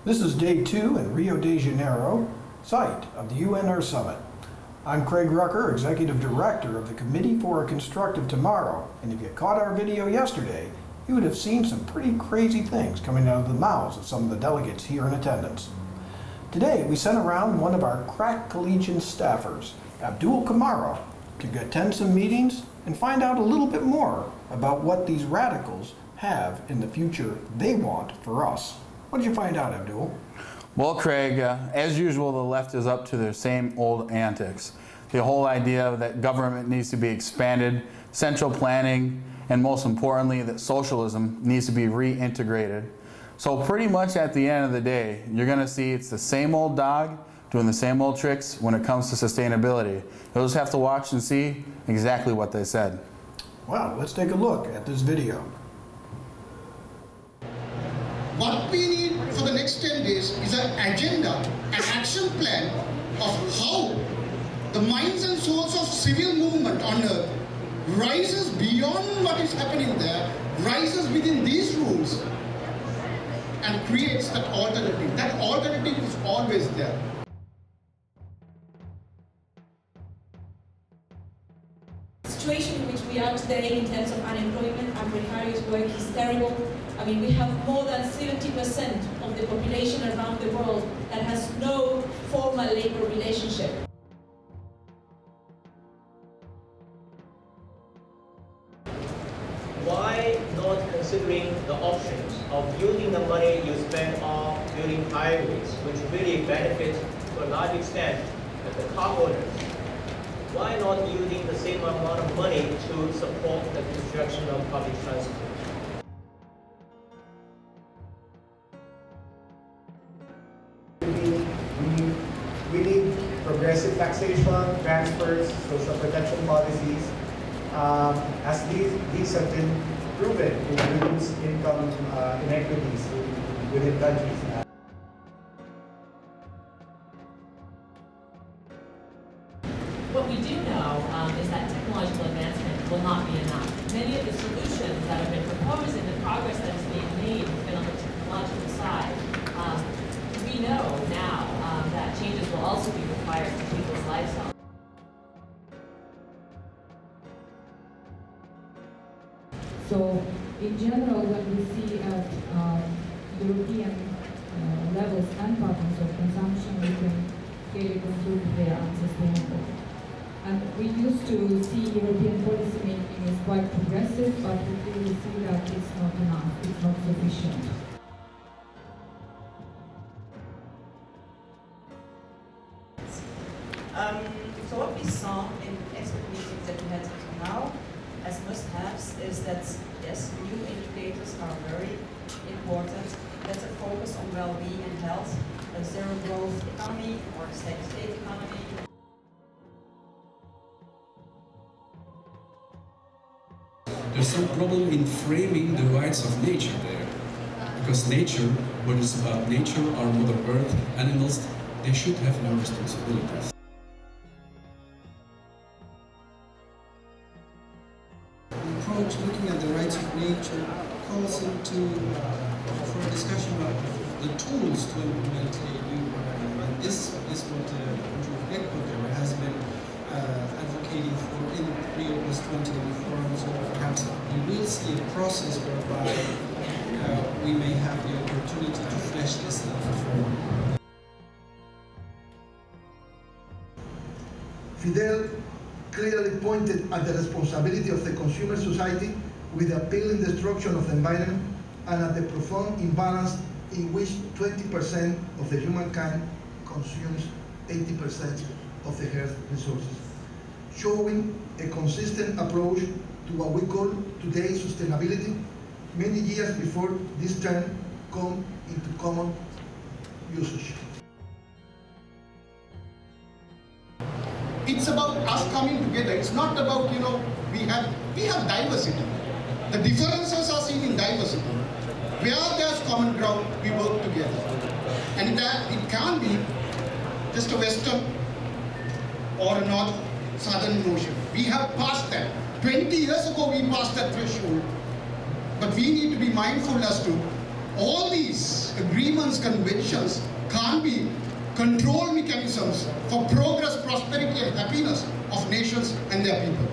This is day 2 in Rio de Janeiro, site of the UN Earth Summit. I'm Craig Rucker, Executive Director of the Committee for a Constructive Tomorrow, and if you caught our video yesterday, you would have seen some pretty crazy things coming out of the mouths of some of the delegates here in attendance. Today, we sent around one of our crack collegian staffers, Abdul Kamara, to attend some meetings and find out a little bit more about what these radicals have in the future they want for us. What did you find out, Abdul? Well, Craig, as usual, the left is up to their same old antics. The whole idea that government needs to be expanded, central planning, and most importantly, that socialism needs to be reintegrated. So pretty much at the end of the day, you're going to see it's the same old dog doing the same old tricks when it comes to sustainability. You'll just have to watch and see exactly what they said. Well, let's take a look at this video. What we need for the next 10 days is an agenda, an action plan of how the minds and souls of civil movement on earth rises beyond what is happening there, rises within these rules, and creates that alternative. That alternative is always there. The situation in which we are today in terms of unemployment and precarious work is terrible. I mean, we have more than 70% of the population around the world that has no formal labor relationship. Why not considering the options of using the money you spend on building highways, which really benefit to a large extent the car owners? Why not using the same amount of money to support the construction of public transport? We need progressive taxation, transfers, social protection policies, as these have been proven to reduce income inequities within countries. What we do know is that technological advancement will not be enough. Many of the solutions that have been proposed and the progress that is being made has been on the technological side. We know now that changes will also be required to people's lifestyles. So, in general, when we see at European levels and patterns of consumption, we can clearly conclude they are unsustainable. And we used to see European policy making as quite progressive, but we clearly see that it's not enough, it's not sufficient. So what we saw in expert meetings that we had until now as must-haves is that, yes, new indicators are very important. That's a focus on well-being and health, a zero-growth economy or a steady-state economy. There's some problem in framing the rights of nature there. Because nature, what is about nature, our Mother Earth, animals, they should have no responsibilities. Looking at the rights of nature calls into for a discussion about the tools to implement a new program. And this is what Andrew has been advocating for in Rio+20 reforms. So perhaps we will see a process whereby we may have the opportunity to flesh this out further. Fidel clearly pointed at the responsibility of the consumer society with the appalling destruction of the environment and at the profound imbalance in which 20% of the humankind consumes 80% of the earth's resources, showing a consistent approach to what we call today sustainability many years before this term come into common usage. It's about us coming together. It's not about, we have diversity. The differences are seen in diversity. Where there's common ground, we work together. And that it can't be just a Western or a North-Southern notion. We have passed that. 20 years ago, we passed that threshold. But we need to be mindful as to all these agreements, conventions can't be control mechanisms for progress, prosperity, and happiness of nations and their people.